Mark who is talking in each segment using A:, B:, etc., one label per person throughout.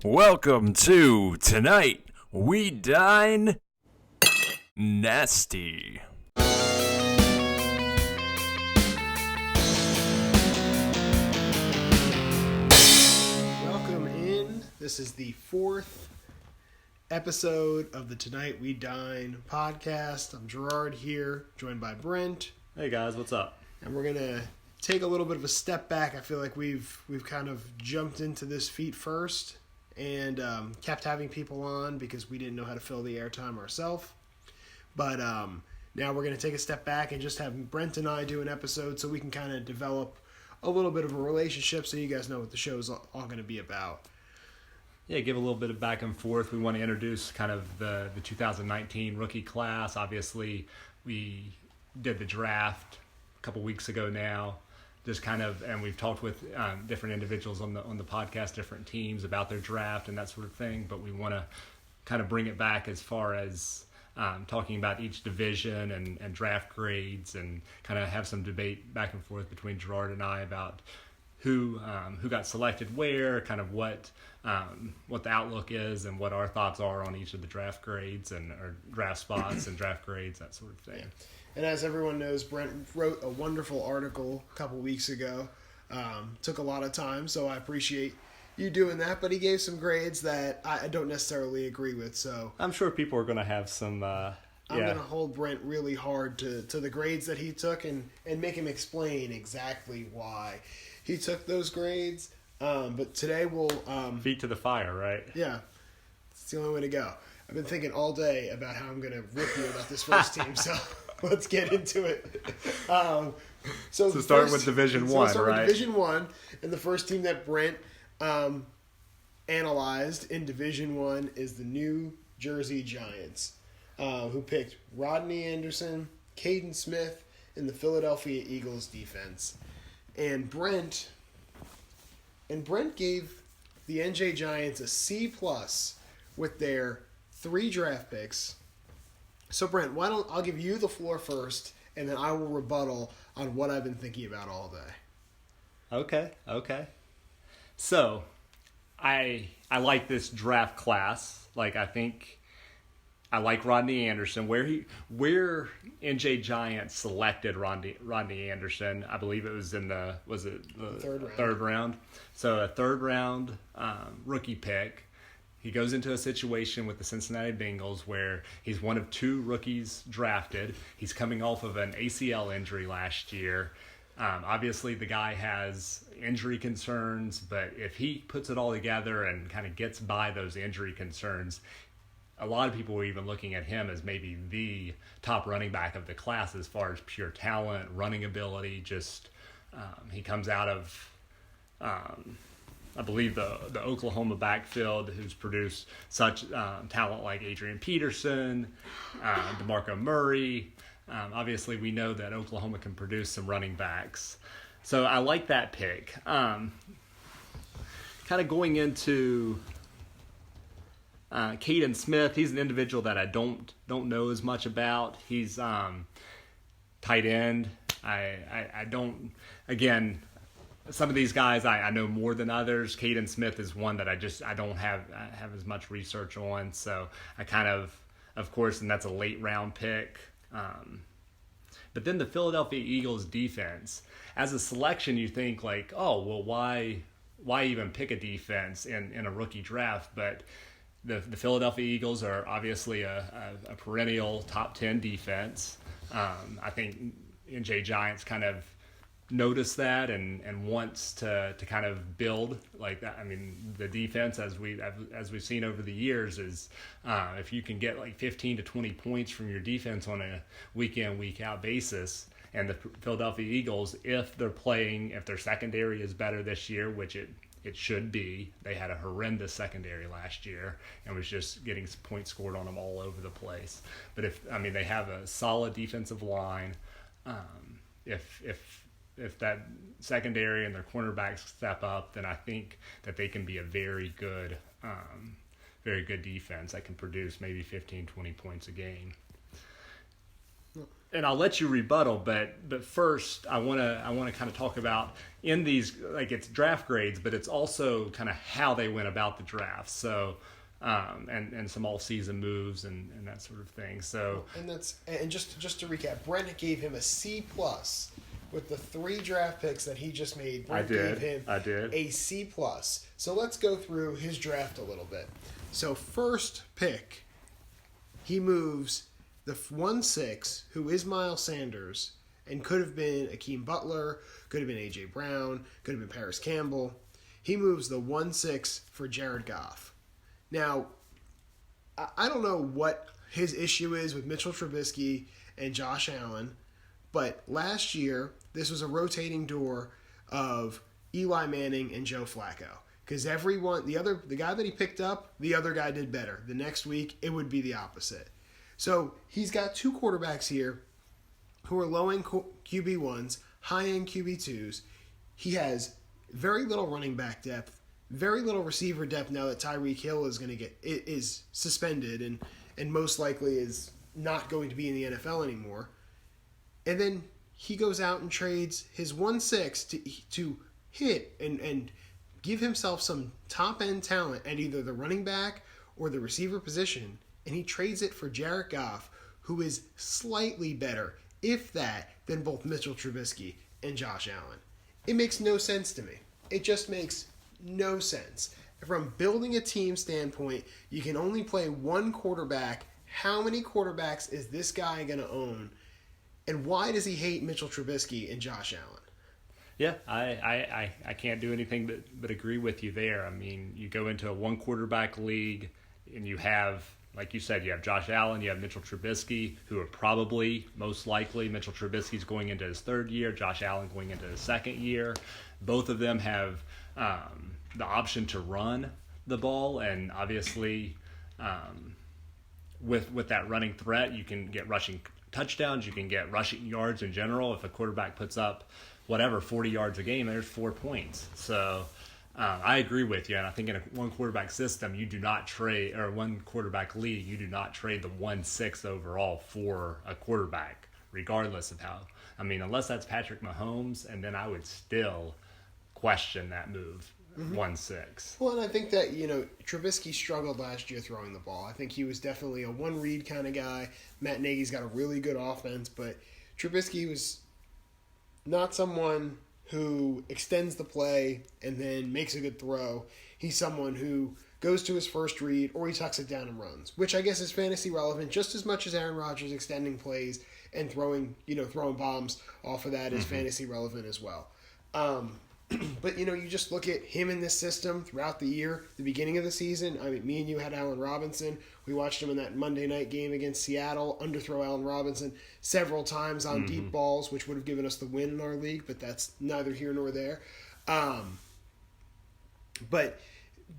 A: Welcome to Tonight We Dine Nasty.
B: Welcome in. This is the fourth episode of the Tonight We Dine podcast. I'm Gerard here, joined by Brent.
C: Hey guys, what's up?
B: And we're going to take a little bit of a step back. I feel like we've kind of jumped into this feet first and kept having people on because we didn't know how to fill the airtime ourselves. But now we're going to take a step back and just have Brent and I do an episode so we can kind of develop a little bit of a relationship so you guys know what the show is all going to be about.
C: Yeah, give a little bit of back and forth. We want to introduce kind of the 2019 rookie class. Obviously, we did the draft a couple weeks ago now. Just kind of, and we've talked with different individuals on the podcast, different teams about their draft and that sort of thing. But we want to kind of bring it back as far as talking about each division and draft grades, and kind of have some debate back and forth between Gerard and I about who got selected where, kind of what the outlook is, and what our thoughts are on each of the draft grades or draft spots and draft grades, that sort of thing.
B: Yeah. And as everyone knows, Brent wrote a wonderful article a couple weeks ago. Took a lot of time, so I appreciate you doing that. But he gave some grades that I don't necessarily agree with. So
C: I'm sure people are going to have some.
B: I'm going to hold Brent really hard to the grades that he took and make him explain exactly why he took those grades. But today we'll
C: feet to the fire, right?
B: Yeah, it's the only way to go. I've been thinking all day about how I'm going to rip you about this first team. So. Let's get into it. So
C: start with Division One, right?
B: With Division One, and the first team that Brent analyzed in Division One is the New Jersey Giants, who picked Rodney Anderson, Caden Smith, in the Philadelphia Eagles defense, and Brent gave the NJ Giants a C+ with their 3 draft picks. So, Brent, I'll give you the floor first, and then I will rebuttal on what I've been thinking about all day.
C: Okay. So, I like this draft class. Like, I think I like Rodney Anderson. Where NJ Giants selected Rodney Anderson, I believe it was in the third round. So, a third round rookie pick. He goes into a situation with the Cincinnati Bengals where he's one of 2 rookies drafted. He's coming off of an ACL injury last year. Obviously, the guy has injury concerns, but if he puts it all together and kind of gets by those injury concerns, a lot of people were even looking at him as maybe the top running back of the class as far as pure talent, running ability. Just he comes out of... I believe the Oklahoma backfield, who's produced such talent like Adrian Peterson, DeMarco Murray. Obviously, we know that Oklahoma can produce some running backs. So I like that pick. Kind of going into Caden Smith, he's an individual that I don't know as much about. He's tight end. I don't, again... Some of these guys I know more than others. Caden Smith is one that I don't have as much research on. So I kind of course, and that's a late round pick. But then the Philadelphia Eagles defense, as a selection, you think like, oh, well, why even pick a defense in a rookie draft? But the Philadelphia Eagles are obviously a perennial top 10 defense. I think NJ Giants kind of notice that and wants to kind of build like that. I mean, the defense, as we've seen over the years, is if you can get like 15 to 20 points from your defense on a week in, week out basis, and the Philadelphia Eagles, if their secondary is better this year, which it should be. They had a horrendous secondary last year and was just getting points scored on them all over the place. But they have a solid defensive line. If that secondary and their cornerbacks step up, then I think that they can be a very good defense that can produce maybe 15, 20 points a game. and I'll let you rebuttal, but first I want to kind of talk about in these, like, it's draft grades, but it's also kind of how they went about the draft. So and some all season moves and that sort of thing. So
B: and just to recap, Brent gave him a C+ with the 3 draft picks that he just made. Brent gave him a C+. So let's go through his draft a little bit. So first pick, he moves the 1-6, who is Miles Sanders, and could have been Akeem Butler, could have been A.J. Brown, could have been Paris Campbell. He moves the 1-6 for Jared Goff. Now, I don't know what his issue is with Mitchell Trubisky and Josh Allen, but last year, this was a rotating door of Eli Manning and Joe Flacco. Because the guy that he picked up, the other guy did better. The next week, it would be the opposite. So he's got 2 quarterbacks here who are low-end QB1s, high-end QB2s. He has very little running back depth, very little receiver depth now that Tyreek Hill is suspended and most likely is not going to be in the NFL anymore. And then he goes out and trades his 1-6 to hit and give himself some top-end talent at either the running back or the receiver position, and he trades it for Jared Goff, who is slightly better, if that, than both Mitchell Trubisky and Josh Allen. It makes no sense to me. It just makes no sense. From building a team standpoint, you can only play one quarterback. How many quarterbacks is this guy going to own? And why does he hate Mitchell Trubisky and Josh Allen?
C: Yeah, I can't do anything but agree with you there. I mean, you go into a 1 quarterback league and you have, like you said, you have Josh Allen, you have Mitchell Trubisky, who are probably, most likely, Mitchell Trubisky's going into his 3rd year, Josh Allen going into his 2nd year. Both of them have the option to run the ball, and obviously with that running threat, you can get rushing touchdowns, you can get rushing yards in general. If a quarterback puts up 40 yards a game, there's 4 points. So I agree with you, and I think in a 1 quarterback system, you do not trade, or 1 quarterback league, you do not trade the 1-6 overall for a quarterback, regardless of how. I mean, unless that's Patrick Mahomes, and then I would still question that move. 1-6.
B: Well, and I think that, Trubisky struggled last year throwing the ball. I think he was definitely a one-read kind of guy. Matt Nagy's got a really good offense, but Trubisky was not someone who extends the play and then makes a good throw. He's someone who goes to his first read or he tucks it down and runs, which I guess is fantasy relevant just as much as Aaron Rodgers extending plays and throwing bombs off of that is fantasy relevant as well. But, you just look at him in this system throughout the year, the beginning of the season. I mean, me and you had Allen Robinson. We watched him in that Monday night game against Seattle, underthrow Allen Robinson several times on deep balls, which would have given us the win in our league, but that's neither here nor there. But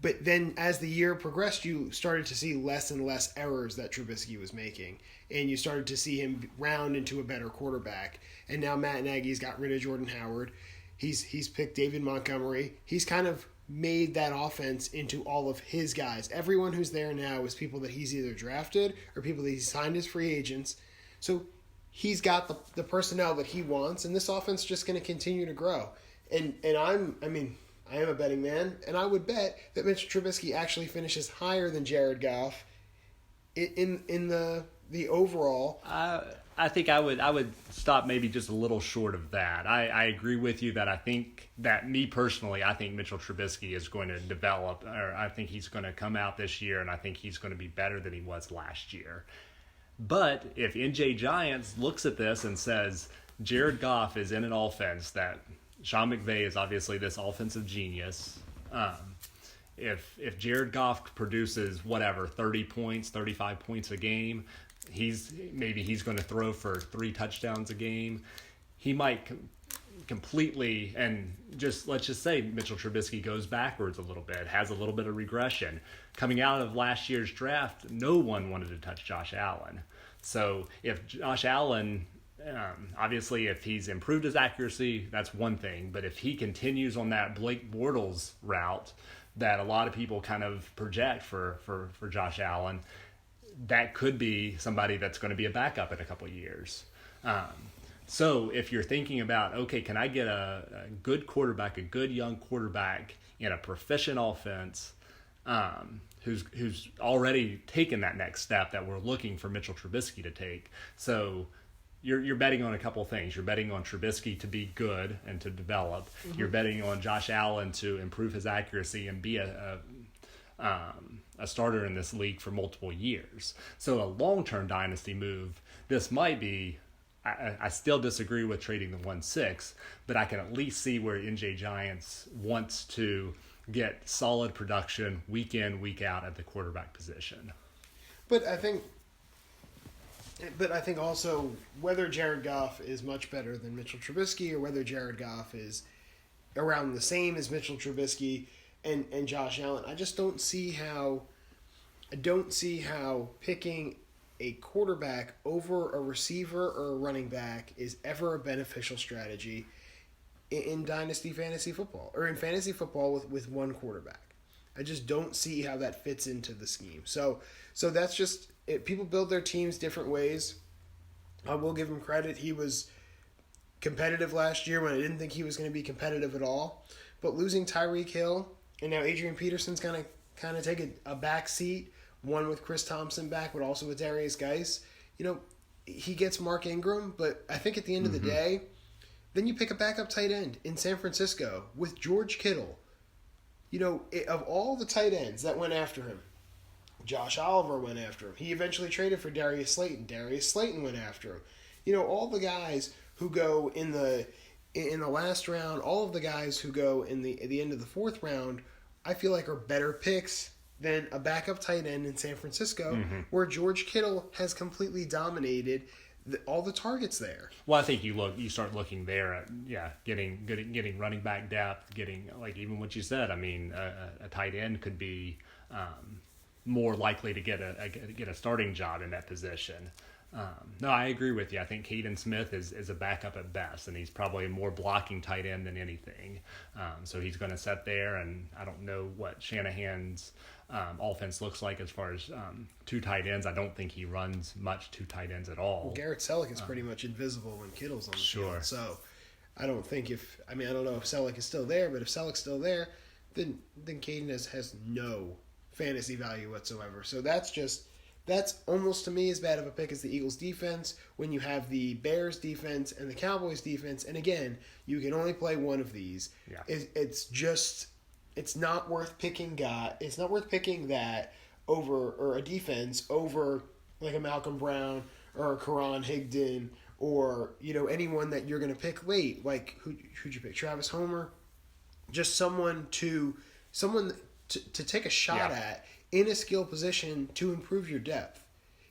B: then as the year progressed, you started to see less and less errors that Trubisky was making, and you started to see him round into a better quarterback. And now Matt Nagy's got rid of Jordan Howard. He's picked David Montgomery. He's kind of made that offense into all of his guys. Everyone who's there now is people that he's either drafted or people that he's signed as free agents. So he's got the personnel that he wants, and this offense is just going to continue to grow. And I am a betting man, and I would bet that Mitch Trubisky actually finishes higher than Jared Goff in the overall.
C: I think I would stop maybe just a little short of that. I agree with you that I think that me personally, I think Mitchell Trubisky is going to develop, or I think he's going to come out this year, and I think he's going to be better than he was last year. But if NJ Giants looks at this and says, Jared Goff is in an offense that Sean McVay is obviously this offensive genius. If Jared Goff produces 30 points, 35 points a game, he's going to throw for 3 touchdowns a game. He might completely, and let's just say Mitchell Trubisky goes backwards a little bit, has a little bit of regression. Coming out of last year's draft, no one wanted to touch Josh Allen. So if Josh Allen, obviously if he's improved his accuracy, that's one thing. But if he continues on that Blake Bortles route that a lot of people kind of project for Josh Allen, that could be somebody that's going to be a backup in a couple of years. So if you're thinking about, okay, can I get a good quarterback, a good young quarterback in a proficient offense, who's already taken that next step that we're looking for Mitchell Trubisky to take? So you're betting on a couple of things. You're betting on Trubisky to be good and to develop. Mm-hmm. You're betting on Josh Allen to improve his accuracy and be a starter in this league for multiple years. So a long-term dynasty move, this might be. I still disagree with trading the 1-6, but I can at least see where NJ Giants wants to get solid production week in, week out at the quarterback position.
B: But I think also whether Jared Goff is much better than Mitchell Trubisky or whether Jared Goff is around the same as Mitchell Trubisky and Josh Allen, I don't see how picking a quarterback over a receiver or a running back is ever a beneficial strategy in dynasty fantasy football or in fantasy football with one quarterback. I just don't see how that fits into the scheme. So that's just it. People build their teams different ways. I will give him credit. He was competitive last year when I didn't think he was going to be competitive at all. But losing Tyreek Hill and now Adrian Peterson's going to kind of take a back seat. One with Chris Thompson back, but also with Darius Geis. He gets Mark Ingram, but I think at the end of the day, then you pick a backup tight end in San Francisco with George Kittle. Of all the tight ends that went after him, Josh Oliver went after him. He eventually traded for Darius Slayton. Darius Slayton went after him. All the guys who go in the last round, all of the guys who go at the end of the fourth round, I feel like are better picks than a backup tight end in San Francisco, where George Kittle has completely dominated all the targets there.
C: Well, I think you start looking there at getting running back depth, getting like even what you said. I mean, a tight end could be more likely to get a starting job in that position. No, I agree with you. I think Caden Smith is a backup at best, and he's probably a more blocking tight end than anything. So he's going to sit there, and I don't know what Shanahan's offense looks like as far as two tight ends. I don't think he runs much two tight ends at all.
B: Well, Garrett Selleck is pretty much invisible when Kittle's on the field. So I don't know if Selleck is still there, but if Selleck's still there, then Caden has no fantasy value whatsoever. So that's almost to me as bad of a pick as the Eagles defense when you have the Bears defense and the Cowboys defense. And again, you can only play one of these.
C: Yeah.
B: It's not worth picking it's not worth picking that over, or a defense over like a Malcolm Brown or a Karan Higdon or, anyone that you're going to pick late. Like who'd you pick? Travis Homer? Just someone to take a shot at in a skill position to improve your depth.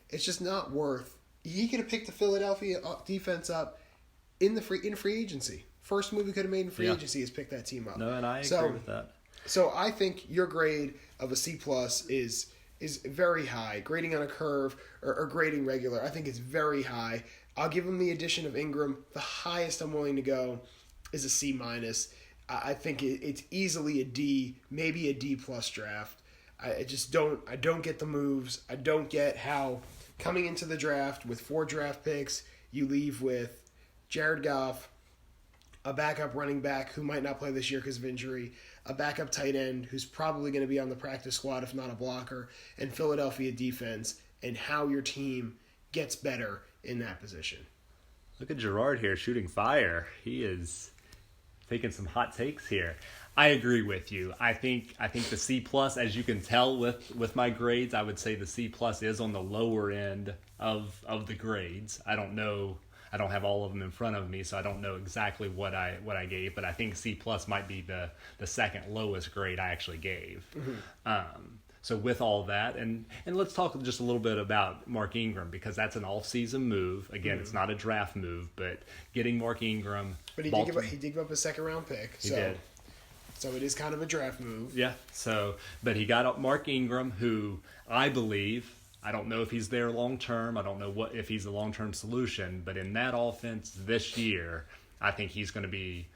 B: It's just not worth. He could have picked the Philadelphia defense up in free agency. First move he could have made in free agency is pick that team up.
C: No, and I agree with that.
B: So I think your grade of a C+ is very high. Grading on a curve or grading regular, I think it's very high. I'll give him the addition of Ingram. The highest I'm willing to go is a C-. I think it's easily a D, maybe a D+ draft. I don't get the moves. I don't get how coming into the draft with 4 draft picks, you leave with Jared Goff, a backup running back who might not play this year because of injury, a backup tight end who's probably going to be on the practice squad if not a blocker, and Philadelphia defense, and how your team gets better in that position.
C: Look at Gerard here shooting fire. He is taking some hot takes here. I agree with you. I think the C+, as you can tell with my grades, I would say the C+ is on the lower end of the grades. I don't know. I don't have all of them in front of me, so I don't know exactly what I gave, but I think C+ might be the second lowest grade I actually gave. So with all that, and let's talk just a little bit about Mark Ingram, because that's an off-season move. Again, it's not a draft move, but getting Mark Ingram.
B: But he did give up a second-round pick.
C: He did.
B: So it is kind of a draft move.
C: Yeah. But he got up Mark Ingram, who I believe, I don't know if he's there long-term. I don't know if he's a long-term solution. But in that offense this year, I think he's going to be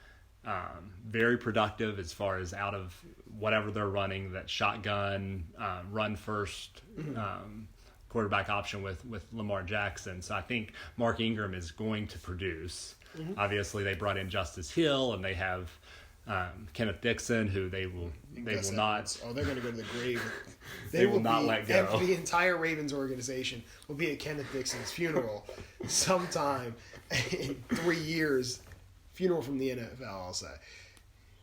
C: very productive as far as out of whatever they're running, that shotgun, run first quarterback option with Lamar Jackson. So I think Mark Ingram is going to produce. Obviously, they brought in Justice Hill, and they have Kenneth Dixon, who they will not.
B: Oh, they're going to go to the grave.
C: They will not let go.
B: The entire Ravens organization will be at Kenneth Dixon's funeral sometime in 3 years. Funeral from the NFL, I'll say.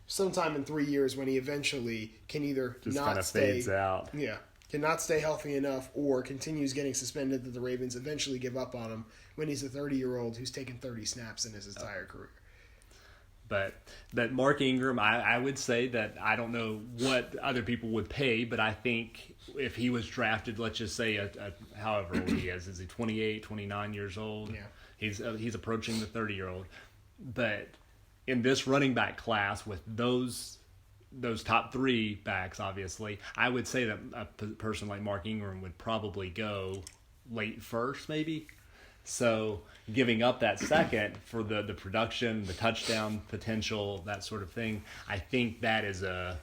B: Sometime in 3 years, when he eventually can either
C: Just
B: not
C: kind of
B: stay,
C: fades out.
B: yeah, cannot stay healthy enough, or continues getting suspended, that the Ravens eventually give up on him when he's a 30-year-old who's taken 30 snaps in his entire career.
C: But Mark Ingram, I would say that I don't know what other people would pay, but I think if he was drafted, let's just say however old he is he 28, 29 years old?
B: Yeah.
C: He's approaching the 30-year-old. But in this running back class with those top three backs, obviously, I would say that a person like Mark Ingram would probably go late first, maybe. So giving up that second for the production, the touchdown potential, that sort of thing, I think that is a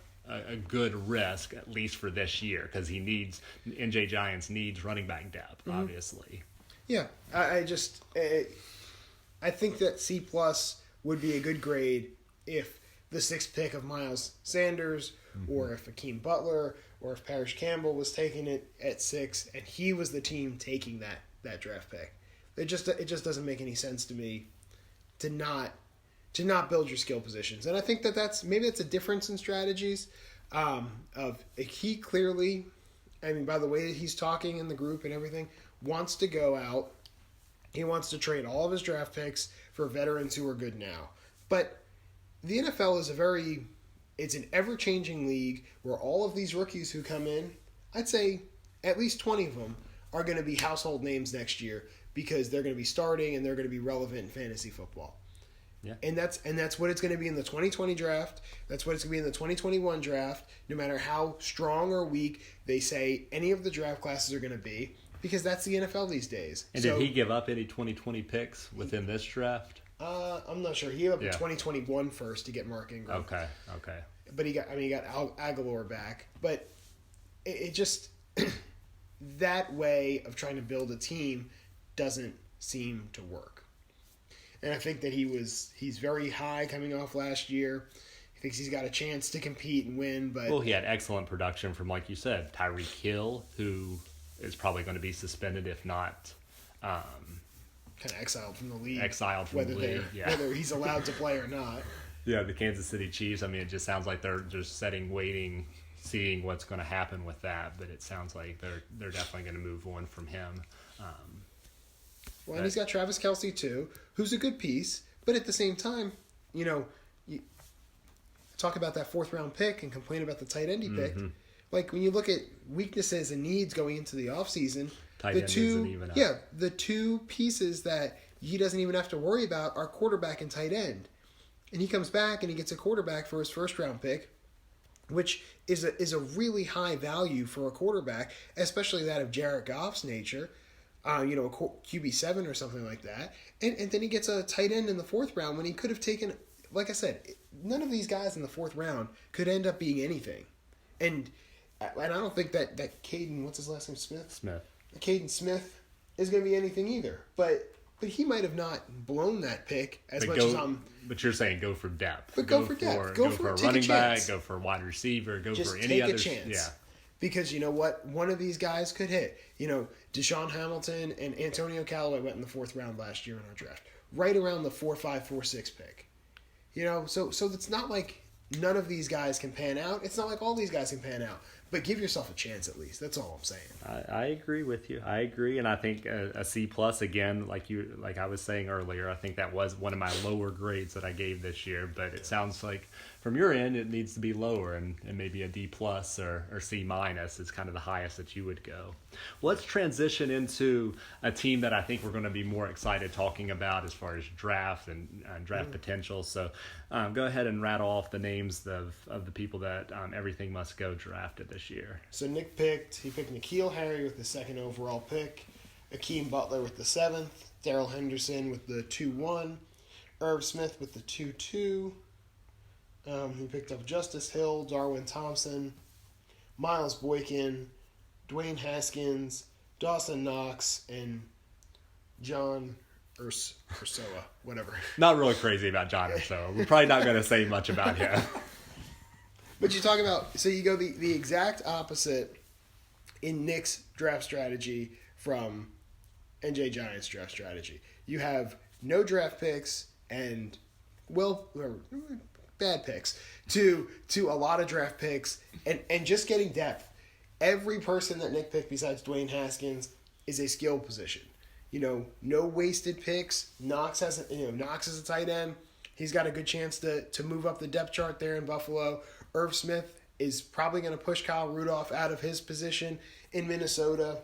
C: good risk, at least for this year, because NJ Giants needs running back depth, obviously.
B: Yeah, I think that C+ would be a good grade if the 6th pick of Miles Sanders, or if Akeem Butler, or if Parrish Campbell was taking it at 6, and he was the team taking that draft pick. It just doesn't make any sense to me to not build your skill positions. And I think that's a difference in strategies. He clearly, I mean, by the way that he's talking in the group and everything, wants to go out. He wants to trade all of his draft picks for veterans who are good now. But the NFL is it's an ever-changing league where all of these rookies who come in, I'd say at least 20 of them are going to be household names next year, because they're going to be starting and they're going to be relevant in fantasy football.
C: Yeah.
B: And that's what it's going to be in the 2020 draft. That's what it's going to be in the 2021 draft, no matter how strong or weak they say any of the draft classes are going to be, because that's the NFL these days.
C: And did he give up any 2020 picks within this draft?
B: I'm not sure. He gave up in 2021 first to get Mark Ingram.
C: Okay.
B: But he got Aguilar back. But it just that way of trying to build a team doesn't seem to work. And I think that he's very high coming off last year. He thinks he's got a chance to compete and win, but
C: he had excellent production from, like you said, Tyreek Hill, who is probably going to be suspended, if not
B: kind of exiled from the league.
C: Whether
B: he's allowed to play or not.
C: Yeah, the Kansas City Chiefs. I mean, it just sounds like they're just waiting, seeing what's going to happen with that. But it sounds like they're definitely going to move on from him.
B: And he's got Travis Kelce too, who's a good piece, but at the same time, you talk about that 4th round pick and complain about the tight end he picked. Like, when you look at weaknesses and needs going into the offseason, the two pieces that he doesn't even have to worry about are quarterback and tight end. And he comes back and he gets a quarterback for his 1st round pick, which is a really high value for a quarterback, especially that of Jared Goff's nature. A QB7 or something like that. And then he gets a tight end in the 4th round when he could have taken, like I said, none of these guys in the 4th round could end up being anything. And I don't think that Caden, what's his last name, Smith? Caden Smith is going to be anything either. But he might have not blown that pick as much as I'm...
C: But you're saying go for depth.
B: But go for depth. Go for
C: a running back, go for a wide receiver, go for any other...
B: Just take a chance.
C: Yeah.
B: Because you know what? One of these guys could hit. Deshaun Hamilton and Antonio Callaway went in the 4th round last year in our draft. Right around the 4-5, 4-6 pick. So it's not like none of these guys can pan out. It's not like all these guys can pan out. But give yourself a chance at least. That's all I'm saying.
C: I agree with you. I agree, and I think a C+ again, like I was saying earlier, I think that was one of my lower grades that I gave this year. But it sounds like from your end, it needs to be lower, and maybe a D+ or C- is kind of the highest that you would go. Let's transition into a team that I think we're going to be more excited talking about as far as draft and draft potential. So go ahead and rattle off the names of the people that Everything Must Go drafted this year.
B: So Nick picked N'Keal Harry with the 2nd overall pick, Akeem Butler with the 7th, Darrell Henderson with the 2-1, Irv Smith with the 2-2. He picked up Justice Hill, Darwin Thompson, Miles Boykin, Dwayne Haskins, Dawson Knox and John Ursoa, whatever.
C: Not really crazy about John Urso. We're probably not going to say much about him.
B: But you talk about, so you go the exact opposite in Nick's draft strategy from NJ Giants' draft strategy. You have no draft picks and, bad picks to a lot of draft picks and just getting depth. Every person that Nick picked besides Dwayne Haskins is a skill position. No wasted picks. Knox is a tight end. He's got a good chance to move up the depth chart there in Buffalo. Irv Smith is probably going to push Kyle Rudolph out of his position in Minnesota.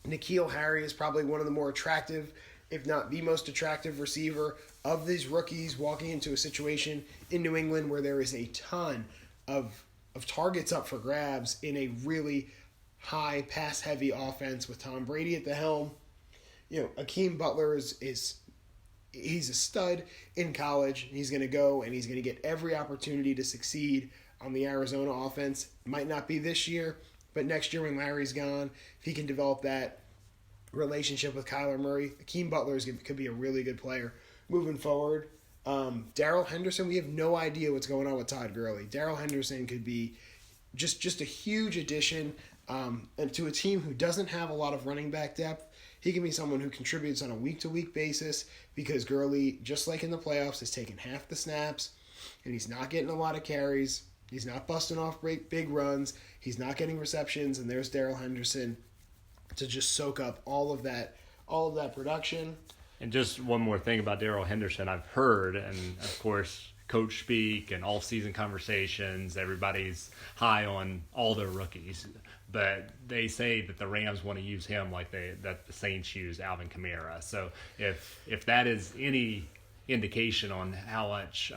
B: N'Keal Harry is probably one of the more attractive, if not the most attractive receiver of these rookies walking into a situation in New England where there is a ton of targets up for grabs in a really high pass-heavy offense with Tom Brady at the helm. Akeem Butler he's a stud in college. He's going to go and he's going to get every opportunity to succeed on the Arizona offense. Might not be this year, but next year when Larry's gone, if he can develop that relationship with Kyler Murray, Akeem Butler could be a really good player moving forward. Darrell Henderson, we have no idea what's going on with Todd Gurley. Darrell Henderson could be just a huge addition and to a team who doesn't have a lot of running back depth. He can be someone who contributes on a week-to-week basis because Gurley, just like in the playoffs, has taken half the snaps, and he's not getting a lot of carries. He's not busting off big runs. He's not getting receptions, and there's Darrell Henderson to just soak up all of that production.
C: And just one more thing about Darrell Henderson, I've heard, and of course, coach speak and all-season conversations, everybody's high on all their rookies. But they say that the Rams want to use him like that the Saints use Alvin Kamara. So if that is any indication on how much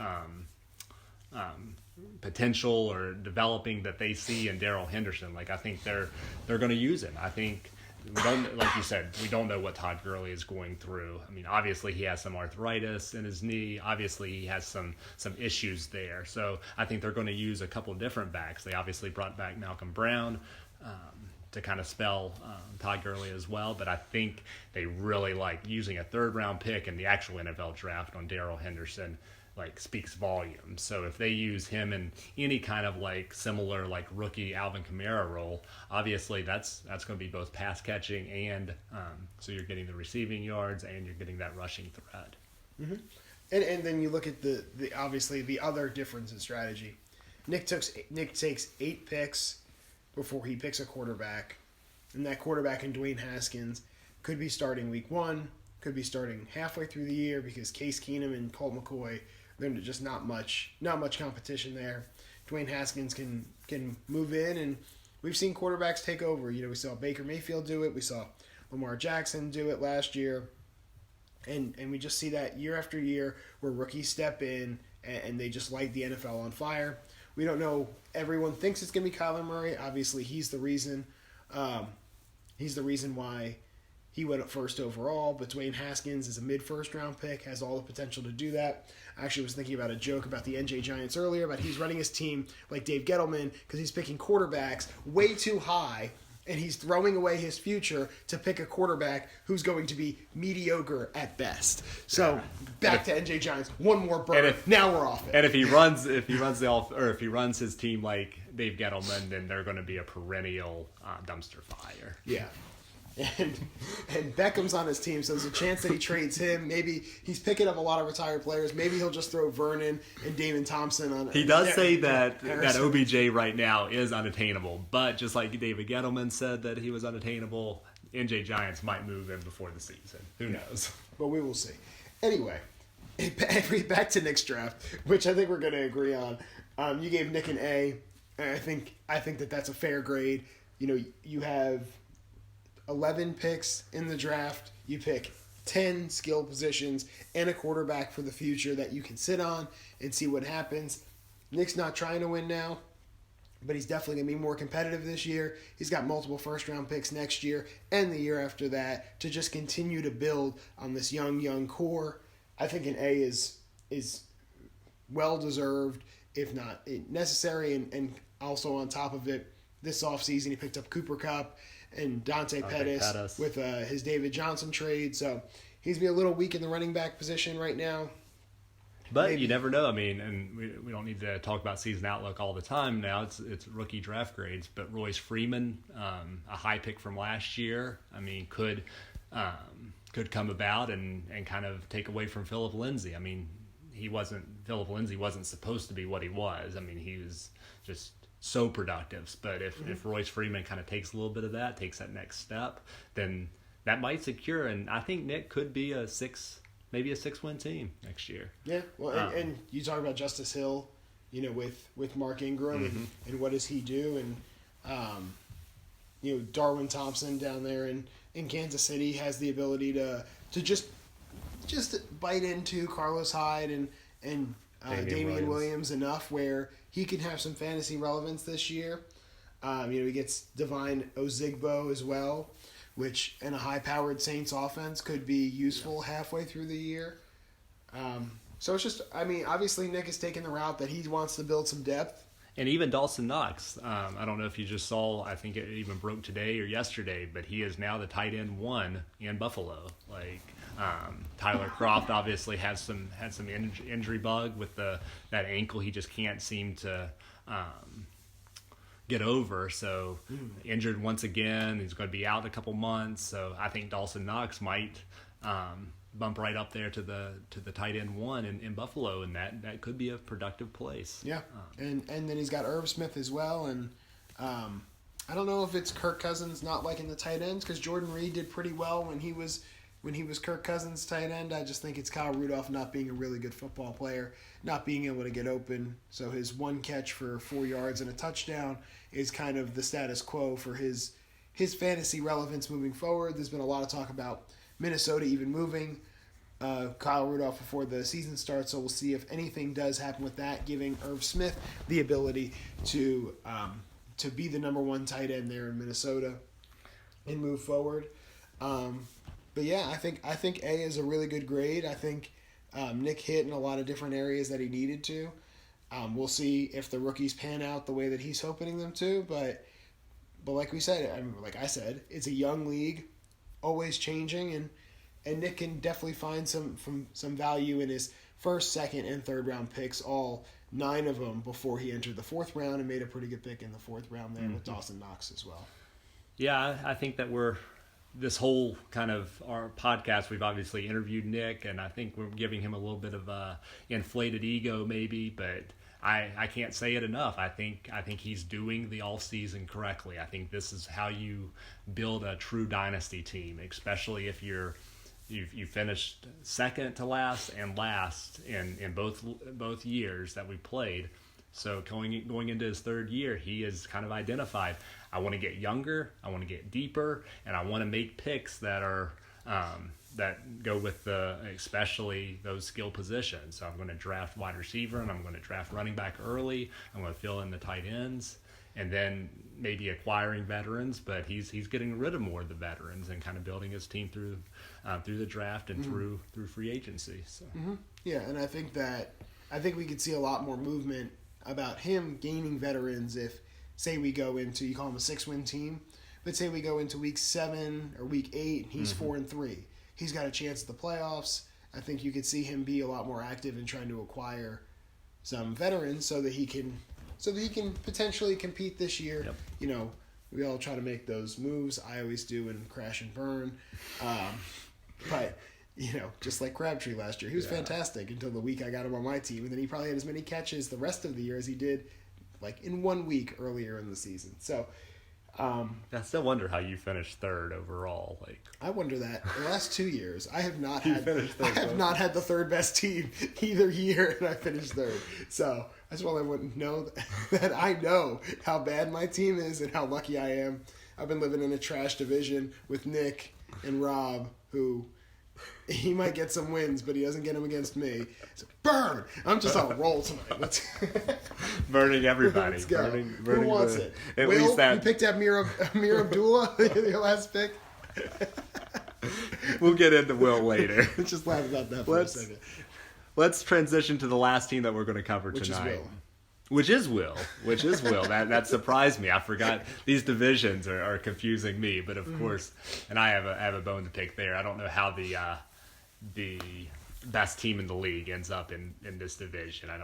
C: potential or developing that they see in Darrell Henderson, I think they're going to use it. I think, like you said, we don't know what Todd Gurley is going through. I mean, obviously he has some arthritis in his knee. Obviously he has some issues there. So I think they're going to use a couple of different backs. They obviously brought back Malcolm Brown to kind of spell Todd Gurley as well. But I think they really like using a third-round pick in the actual NFL draft on Darrell Henderson. Speaks volumes. So if they use him in any kind of similar rookie Alvin Kamara role, obviously that's going to be both pass catching and so you're getting the receiving yards and you're getting that rushing threat.
B: Mm-hmm. And then you look at the obviously the other difference in strategy. Nick takes 8 picks before he picks a quarterback, and that quarterback in Dwayne Haskins could be starting week 1, could be starting halfway through the year because Case Keenum and Colt McCoy. There's just not much competition there. Dwayne Haskins can move in, and we've seen quarterbacks take over. We saw Baker Mayfield do it. We saw Lamar Jackson do it last year. And we just see that year after year where rookies step in and they just light the NFL on fire. We don't know. Everyone thinks it's going to be Kyler Murray. Obviously, he's the reason. He's the reason why he went up first overall, but Dwayne Haskins is a mid-first round pick, has all the potential to do that. I actually was thinking about a joke about the NJ Giants earlier, but he's running his team like Dave Gettleman because he's picking quarterbacks way too high, and he's throwing away his future to pick a quarterback who's going to be mediocre at best. So back to NJ Giants, one more burn. Now we're off it.
C: And if he runs his team like Dave Gettleman, then they're going to be a perennial dumpster fire.
B: Yeah. And Beckham's on his team, so there's a chance that he trades him. Maybe he's picking up a lot of retired players. Maybe he'll just throw Vernon and Damon Thompson on.
C: He does say that OBJ right now is unattainable, but just like David Gettleman said that he was unattainable, NJ Giants might move him before the season. Who knows?
B: But we will see. Anyway, back to Nick's draft, which I think we're going to agree on. You gave Nick an A. And I think that's a fair grade. You have 11 picks in the draft. You pick 10 skill positions and a quarterback for the future that you can sit on and see what happens. Nick's not trying to win now, but he's definitely going to be more competitive this year. He's got multiple first-round picks next year and the year after that to just continue to build on this young core. I think an A is well-deserved, if not necessary, and also on top of it, this offseason. He picked up Cooper Kupp and Dante Pettis
C: Pettis
B: with his David Johnson trade. So he's be a little weak in the running back position right now.
C: But
B: Maybe.
C: you never know. I mean, and we don't need to talk about season outlook all the time now. It's rookie draft grades. But Royce Freeman, a high pick from last year, I mean, could come about and kind of take away from Philip Lindsay. I mean, Philip Lindsay wasn't supposed to be what he was. I mean, he was just so productive. But if Royce Freeman kind of takes a little bit of that, takes that next step, then that might secure. And I think Nick could be maybe a 6-win team next year.
B: Yeah, well, and you talk about Justice Hill, with Mark Ingram and what does he do, and Darwin Thompson down there in Kansas City has the ability to just bite into Carlos Hyde and Damian Williams enough where he can have some fantasy relevance this year. He gets Divine Ozigbo as well, which in a high-powered Saints offense could be useful halfway through the year. So it's just, obviously Nick is taking the route that he wants to build some depth.
C: And even Dawson Knox, I don't know if you just saw, I think it even broke today or yesterday, but he is now the tight end 1 in Buffalo. Tyler Croft obviously had some injury bug with that ankle. He just can't seem to get over. So injured once again. He's going to be out in a couple months. So I think Dawson Knox might bump right up there to the tight end 1 in Buffalo, and that could be a productive place.
B: Yeah, and then he's got Irv Smith as well, and I don't know if it's Kirk Cousins not liking the tight ends because Jordan Reed did pretty well when he was Kirk Cousins' tight end. I just think it's Kyle Rudolph not being a really good football player, not being able to get open. So his 1 catch for 4 yards and a touchdown is kind of the status quo for his fantasy relevance moving forward. There's been a lot of talk about Minnesota even moving Kyle Rudolph before the season starts, so we'll see if anything does happen with that, giving Irv Smith the ability to be the number 1 tight end there in Minnesota and move forward. But yeah, I think A is a really good grade. I think Nick hit in a lot of different areas that he needed to. We'll see if the rookies pan out the way that he's hoping them to. But like we said, like I said, it's a young league, always changing, and Nick can definitely find some value in his first, second, and third round picks, all 9 of them before he entered the 4th round and made a pretty good pick in the 4th round there with Dawson Knox as well.
C: Yeah, I think that this whole kind of our podcast, we've obviously interviewed Nick, and I think we're giving him a little bit of a inflated ego maybe, but I can't say it enough. I think he's doing the all season correctly. I think this is how you build a true dynasty team, especially if you finished second to last and last in both years that we played. So going into his 3rd year, he has kind of identified, I want to get younger, I want to get deeper, and I want to make picks that are that go with especially those skill positions. So I'm going to draft wide receiver, and I'm going to draft running back early. I'm going to fill in the tight ends, and then maybe acquiring veterans. But he's getting rid of more of the veterans and kind of building his team through the draft and through free agency. So
B: Yeah, and I think we could see a lot more movement about him gaining veterans if, say, we go into, you call him a 6-win team, but say we go into week 7 or week 8 and he's 4-3. He's got a chance at the playoffs. I think you could see him be a lot more active in trying to acquire some veterans so that he can potentially compete this year.
C: Yep.
B: We all try to make those moves. I always do and crash and burn. But just like Crabtree last year, he was fantastic until the week I got him on my team, and then he probably had as many catches the rest of the year as he did like in 1 week earlier in the season. So
C: I still wonder how you finished 3rd overall.
B: I wonder that the last 2 years I have not had
C: finished
B: had the 3rd best team either year, and I finished 3rd. So I just want everyone to know that I know how bad my team is and how lucky I am. I've been living in a trash division with Nick and Rob, who he might get some wins, but he doesn't get them against me. So burn! I'm just on a roll tonight.
C: Burning everybody.
B: Let's go.
C: Burning
B: Who wants it?
C: At
B: Will,
C: least that.
B: you picked up Amir Abdullah, your last pick?
C: We'll get into Will later.
B: Let's just laugh about that for a second.
C: Let's transition to the last team that we're going to cover
B: Which
C: tonight.
B: is Will.
C: Which is Will. That surprised me. I forgot these divisions are confusing me, but of course, and I have a bone to pick there. I don't know how the best team in the league ends up in this division. I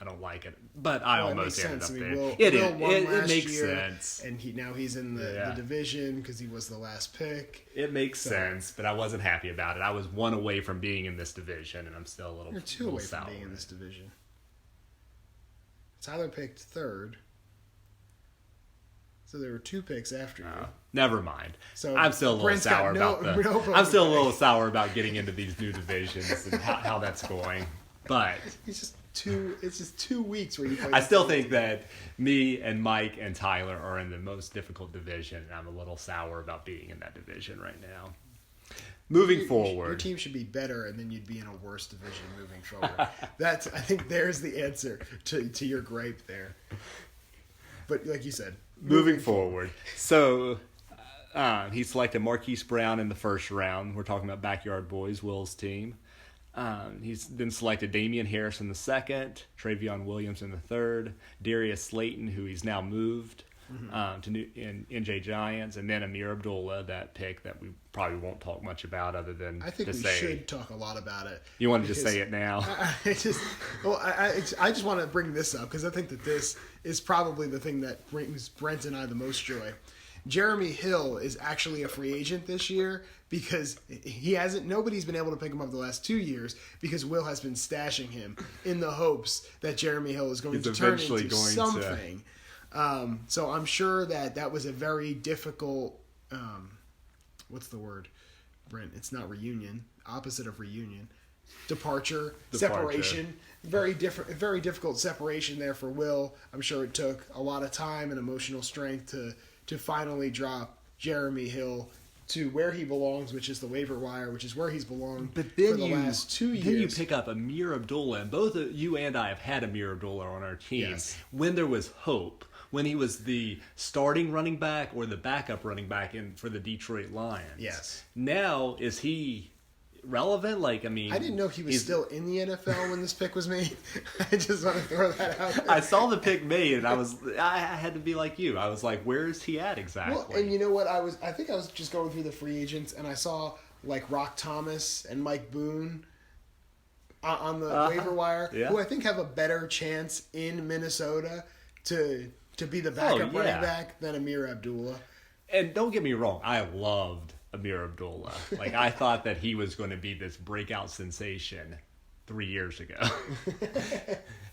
C: don't like it, but I almost ended up there. It makes sense,
B: and he's in the division because he was the last pick.
C: It makes sense, but I wasn't happy about it. I was one away from being in this division, and I'm still a little.
B: You're two away
C: sour
B: from being in this division. Tyler picked third, so there were 2 picks after you.
C: Never mind.
B: So
C: I'm still a little
B: Brent's
C: sour
B: got
C: I'm still a little sour about getting into these new divisions and how that's going. But
B: it's just 2 weeks where you play.
C: I still think that me and Mike and Tyler are in the most difficult division, and I'm a little sour about being in that division right now. Moving forward,
B: your team should be better, and then you'd be in a worse division moving forward. I think there's the answer to your gripe there. But like you said,
C: moving forward. So he selected Marquise Brown in the first round. We're talking about Backyard Boys, Will's team. He's then selected Damian Harris in the second, Travion Williams in the third, Darius Slayton, who he's now moved to NJ Giants, and then Amir Abdullah, that pick that we probably won't talk much about other than
B: I think we should talk a lot about it.
C: You want to just say it now?
B: I just want to bring this up because I think that this is probably the thing that brings Brent and I the most joy. Jeremy Hill is actually a free agent this year because nobody's been able to pick him up the last 2 years because Will has been stashing him in the hopes that Jeremy Hill is going to turn into something. So I'm sure that was a very difficult, what's the word, Brent? It's not reunion, opposite of reunion. Departure, separation. Very difficult separation there for Will. I'm sure it took a lot of time and emotional strength to finally drop Jeremy Hill to where he belongs, which is the waiver wire, which is where he's belonged for the last 2 years.
C: Then you pick up Amir Abdullah, and both you and I have had Amir Abdullah on our team when there was hope, when he was the starting running back or the backup running back for the Detroit Lions.
B: Yes. Now,
C: is he relevant? I
B: didn't know he was still in the NFL when this pick was made. I just want to throw that out there.
C: I saw the pick made, and I had to be like you. I was like, where is he at exactly?
B: Well, and you know what? I think I was just going through the free agents, and I saw Rock Thomas and Mike Boone on the waiver wire, who I think have a better chance in Minnesota to be the backup running back than Amir Abdullah.
C: And don't get me wrong, I loved Amir Abdullah. I thought that he was going to be this breakout sensation 3 years ago.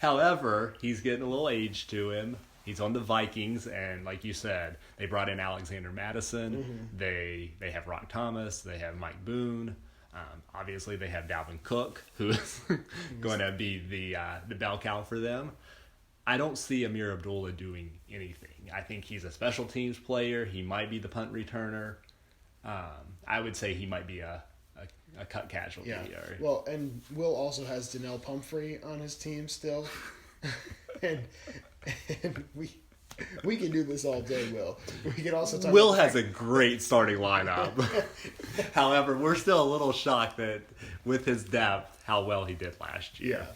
C: However, he's getting a little age to him. He's on the Vikings, and like you said, they brought in Alexander Madison. They have Rock Thomas. They have Mike Boone. Obviously, they have Dalvin Cook, who is going to be the bell cow for them. I don't see Amir Abdullah doing anything. I think he's a special teams player. He might be the punt returner. I would say he might be a cut casualty.
B: Yeah. Well, and Will also has Donnell Pumphrey on his team still. and we can do this all day, Will. We can also talk
C: Will has a great starting lineup. However, we're still a little shocked that with his depth, how well he did last year.
B: Yeah.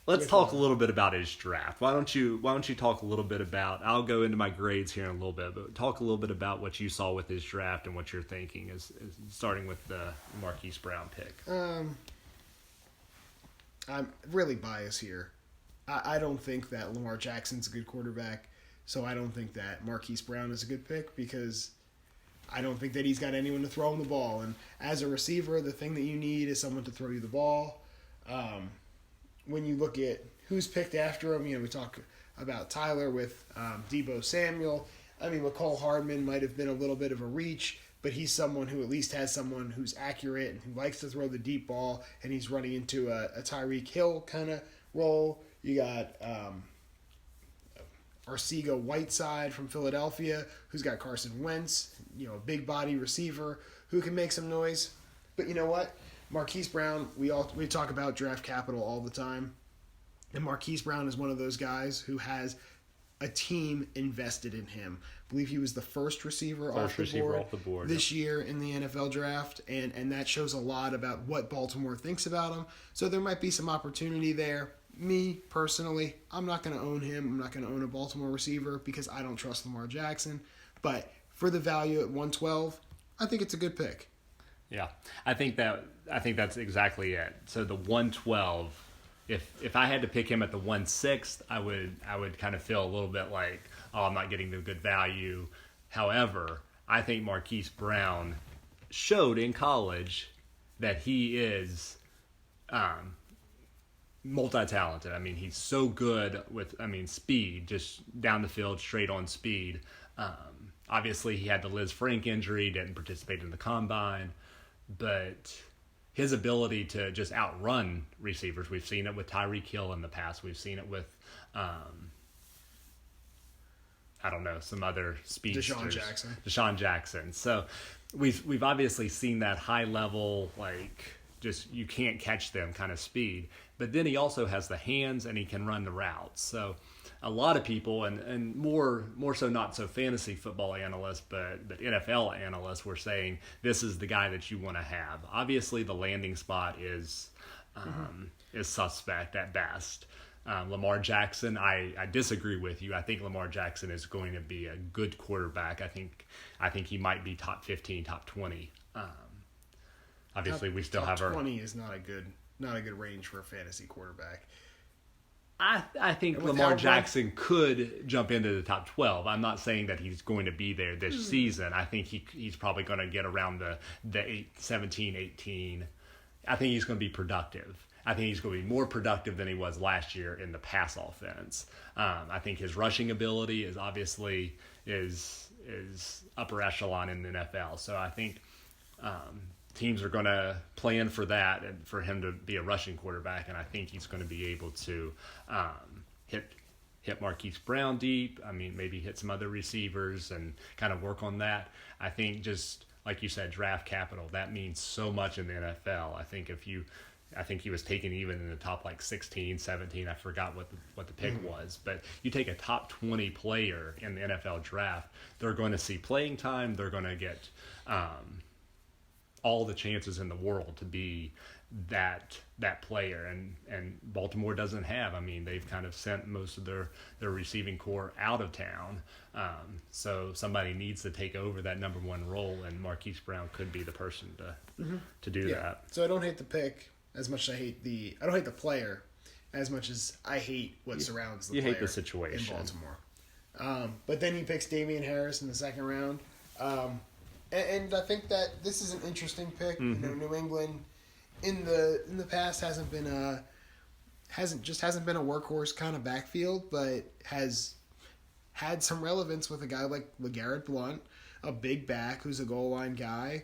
C: Let's talk a little bit about his draft. Why don't you talk a little bit about, I'll go into my grades here in a little bit, but talk a little bit about what you saw with his draft and what you're thinking is starting with the Marquise Brown pick.
B: I'm really biased here. I don't think that Lamar Jackson's a good quarterback, so I don't think that Marquise Brown is a good pick because I don't think that he's got anyone to throw him the ball. And as a receiver, the thing that you need is someone to throw you the ball. When you look at who's picked after him, we talk about Tyler with Deebo Samuel. McCole Hardman might have been a little bit of a reach, but he's someone who at least has someone who's accurate and who likes to throw the deep ball, and he's running into a Tyreek Hill kind of role. You got Arcega Whiteside from Philadelphia, who's got Carson Wentz, a big body receiver who can make some noise. But you know what? Marquise Brown, we talk about draft capital all the time, and Marquise Brown is one of those guys who has a team invested in him. I believe he was the first receiver off the board this year in the NFL draft, and that shows a lot about what Baltimore thinks about him. So there might be some opportunity there. me personally, I'm not going to own him. I'm not going to own a Baltimore receiver because I don't trust Lamar Jackson. But for the value at 112, I think it's a good pick.
C: Yeah, I think that's exactly it. So the 112, if I had to pick him at the 1/6, I would kind of feel a little bit like, oh, I'm not getting the good value. However, I think Marquise Brown showed in college that he is multi-talented. I mean, he's so good with, speed, just down the field, straight on speed. Obviously, he had the Liz Frank injury, didn't participate in the combine, but his ability to just outrun receivers, we've seen it with Tyreek Hill in the past. We've seen it with, some other speedsters. Deshaun Jackson. So we've obviously seen that high level, like, just you can't catch them kind of speed. But then he also has the hands and he can run the routes. So a lot of people, and more so not so fantasy football analysts, but NFL analysts were saying this is the guy that you want to have. Obviously, the landing spot is suspect at best. Lamar Jackson, I disagree with you. I think Lamar Jackson is going to be a good quarterback. I think he might be top 15, top 20. Obviously, we still have our
B: 20 is not a good range for a fantasy quarterback.
C: I think Lamar Jackson could jump into the top 12. I'm not saying that he's going to be there this season. I think he's probably going to get around the 17, 18. I think he's going to be productive. I think he's going to be more productive than he was last year in the pass offense. I think his rushing ability is obviously is upper echelon in the NFL. So I think teams are going to plan for that and for him to be a rushing quarterback, and I think he's going to be able to hit Marquise Brown deep. I mean, maybe hit some other receivers and kind of work on that. I think just like you said, draft capital, that means so much in the NFL. I think he was taken even in the top like 16, 17. I forgot what the pick was. But you take a top 20 player in the NFL draft, they're going to see playing time. They're going to get all the chances in the world to be that player. And Baltimore doesn't have. I mean, they've kind of sent most of their receiving core out of town. So somebody needs to take over that number one role, and Marquise Brown could be the person to do that.
B: So I don't hate the pick as much as I don't hate the player as much as I hate what surrounds the player.
C: You hate the situation
B: in Baltimore. But then he picks Damian Harris in the second round. And I think that this is an interesting pick. Mm-hmm. You know, New England in the past hasn't been a workhorse kind of backfield, but has had some relevance with a guy like LeGarrette Blount, a big back who's a goal line guy.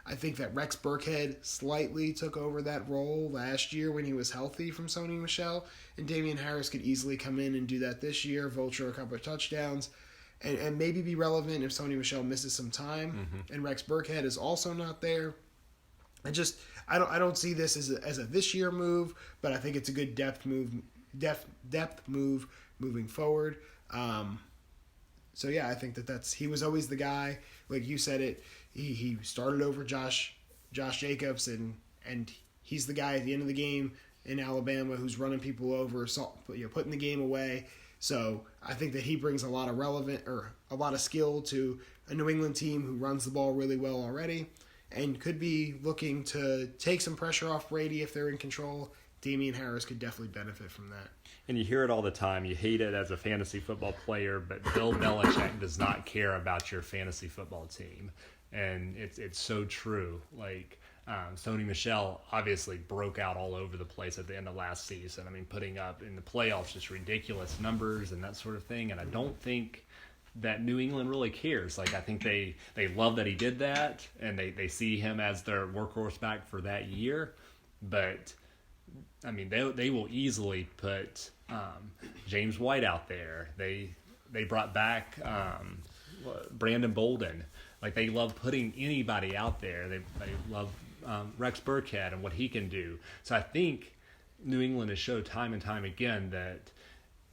B: I think that Rex Burkhead slightly took over that role last year when he was healthy from Sony Michel, and Damian Harris could easily come in and do that this year, vulture a couple of touchdowns, and maybe be relevant if Sony Michel misses some time, mm-hmm. and Rex Burkhead is also not there. I don't see this as a this year move, but I think it's a good depth move moving forward. So yeah, I think he was always the guy, like you said it. He started over Josh Jacobs, and he's the guy at the end of the game in Alabama who's running people over, putting the game away. So I think that he brings a lot of skill to a New England team who runs the ball really well already, and could be looking to take some pressure off Brady if they're in control. Damian Harris could definitely benefit from that.
C: And you hear it all the time. You hate it as a fantasy football player, but Bill Belichick does not care about your fantasy football team. And it's so true. Like, Sony Michel obviously broke out all over the place at the end of last season. I mean, putting up in the playoffs just ridiculous numbers and that sort of thing. And I don't think that New England really cares. Like, I think they love that he did that, and they see him as their workhorse back for that year. But I mean, they will easily put James White out there. They brought back Brandon Bolden. Like, they love putting anybody out there. They love Rex Burkhead and what he can do. So I think New England has showed time and time again that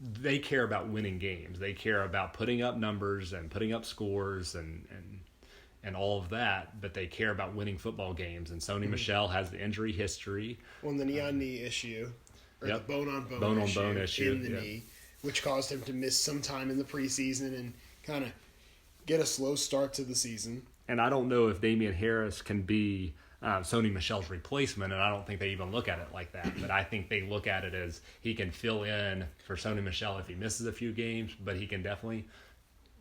C: they care about winning games. They care about putting up numbers and putting up scores and all of that, but they care about winning football games. And Sony Michel has the injury history.
B: Well, and the knee issue. or
C: Yep.
B: the bone-on-bone
C: Bone-on-bone issue,
B: in the
C: yeah.
B: knee, which caused him to miss some time in the preseason and kind of get a slow start to the season.
C: And I don't know if Damian Harris can be Sony Michel's replacement, and I don't think they even look at it like that. But I think they look at it as he can fill in for Sony Michel if he misses a few games, but he can definitely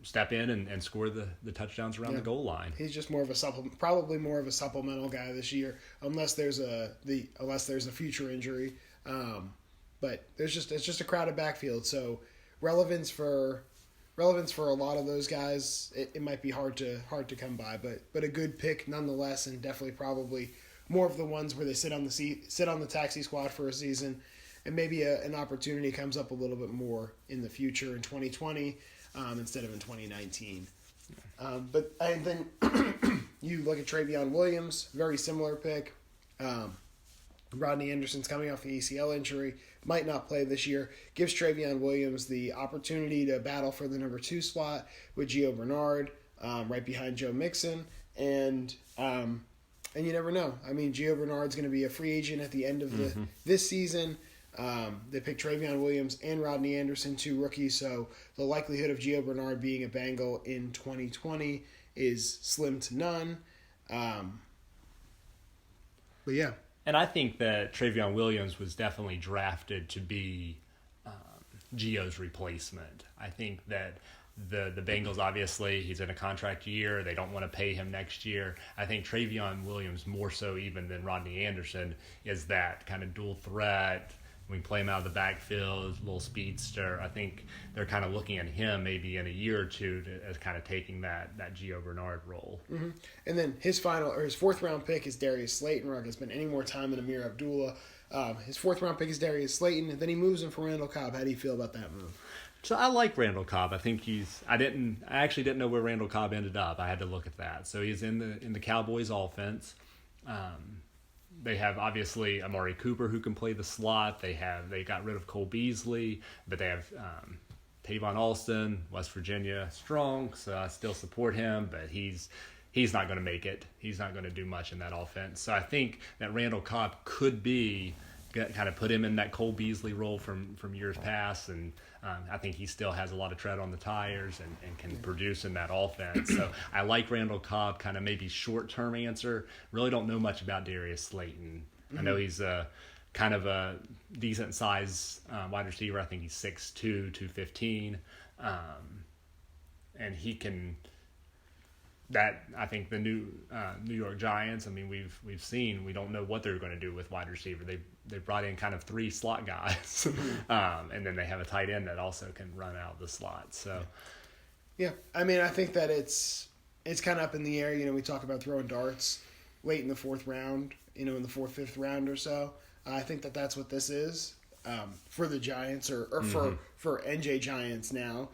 C: step in and score the touchdowns around the goal line.
B: He's just more of a probably more of a supplemental guy this year, unless there's a future injury. But it's just a crowded backfield, so relevance for a lot of those guys, it might be hard to come by, but a good pick nonetheless, and definitely probably more of the ones where they sit on the taxi squad for a season, and maybe an opportunity comes up a little bit more in the future in 2020 instead of in 2019. But I think you look at Travion Williams, very similar pick. Rodney Anderson's coming off the ACL injury, might not play this year. Gives Travion Williams the opportunity to battle for the number 2 slot with Gio Bernard, right behind Joe Mixon, and you never know. I mean, Gio Bernard's going to be a free agent at the end of this season. They picked Travion Williams and Rodney Anderson, 2 rookies, so the likelihood of Gio Bernard being a Bengal in 2020 is slim to none. But yeah.
C: And I think that Travion Williams was definitely drafted to be Gio's replacement. I think that the Bengals, obviously, he's in a contract year. They don't want to pay him next year. I think Travion Williams, more so even than Rodney Anderson, is that kind of dual threat. We can play him out of the backfield, little speedster. I think they're kind of looking at him maybe in a year or two as kind of taking that Gio Bernard role.
B: Mm-hmm. And then his 4th round pick is Darius Slayton. We're not going to spend any more time on Amir Abdullah. His 4th round pick is Darius Slayton, and then he moves him for Randall Cobb. How do you feel about that move?
C: So I like Randall Cobb. I think I actually didn't know where Randall Cobb ended up. I had to look at that. So he's in the Cowboys offense. They have obviously Amari Cooper who can play the slot. They got rid of Cole Beasley, but they have Tavon Alston, West Virginia strong. So I still support him, but he's not going to make it. He's not going to do much in that offense. So I think that Randall Cobb could be kind of put him in that Cole Beasley role from years past, and I think he still has a lot of tread on the tires and can produce in that offense. So I like Randall Cobb, kind of maybe short-term answer. Really don't know much about Darius Slayton. I know he's kind of a decent size wide receiver. I think he's 6'2", 215, and he can. That I think the New York Giants. I mean, we've seen. We don't know what they're going to do with wide receiver. They brought in kind of 3 slot guys, and then they have a tight end that also can run out the slot. So,
B: yeah, I mean, I think that it's kind of up in the air. You know, we talk about throwing darts late in the 4th round. You know, in the 4th, 5th round or so. I think that's what this is for the Giants or for NJ Giants now.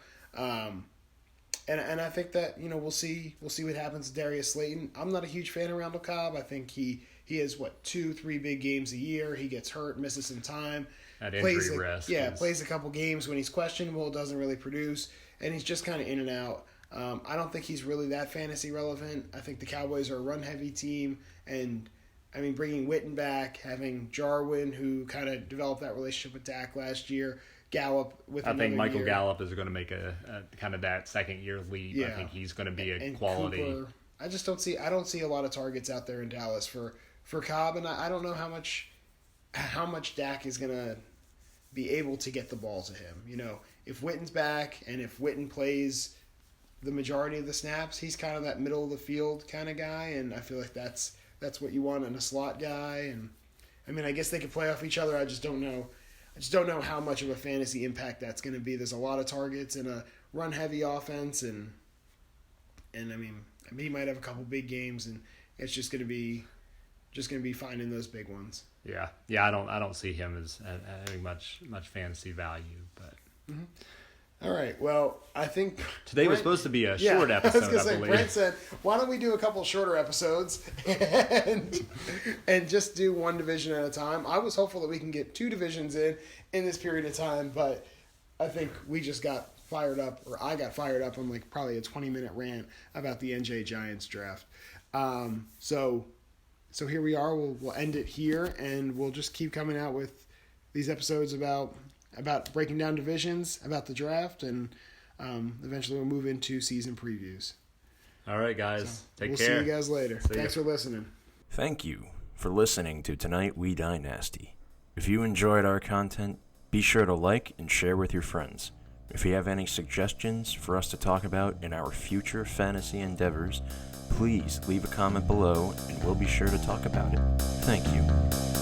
B: And I think that, you know, we'll see what happens to Darius Slayton. I'm not a huge fan of Randall Cobb. I think he has 2-3 big games a year. He gets hurt, misses some time.
C: That injury risk.
B: Yeah, plays a couple games when he's questionable, doesn't really produce, and he's just kind of in and out. I don't think he's really that fantasy relevant. I think the Cowboys are a run-heavy team, and I mean, bringing Witten back, having Jarwin, who kind of developed that relationship with Dak last year, Gallup with another year. I think
C: Michael Gallup is going to make a kind of that second-year leap. Yeah. I think he's going to be a quality.
B: Cooper, I don't see a lot of targets out there in Dallas for Cobb, and I don't know how much Dak is going to be able to get the ball to him. You know, if Witten's back and if Witten plays the majority of the snaps, he's kind of that middle of the field kind of guy, and I feel like that's what you want in a slot guy. And I mean, I guess they could play off each other. I just don't know how much of a fantasy impact that's going to be. There's a lot of targets in a run-heavy offense, and I mean, he might have a couple big games, and it's just going to be finding those big ones.
C: Yeah. I don't see him as having much fantasy value, but.
B: Mm-hmm. All right. Well, I think
C: today was supposed to be a short episode.
B: I was going to say, Brent said, "Why don't we do a couple shorter episodes and just do one division at a time?" I was hopeful that we can get 2 divisions in this period of time, but I think we just got fired up, or I got fired up on like probably a 20-minute rant about the NJ Giants draft. So here we are. We'll end it here, and we'll just keep coming out with these episodes about breaking down divisions, about the draft, and eventually we'll move into season previews.
C: All right, guys. Take
B: We'll
C: care.
B: see you guys later.
C: See ya.
B: Thanks for listening.
A: Thank you for listening to Tonight We Die Nasty. If you enjoyed our content, be sure to like and share with your friends. If you have any suggestions for us to talk about in our future fantasy endeavors, please leave a comment below and we'll be sure to talk about it. Thank you.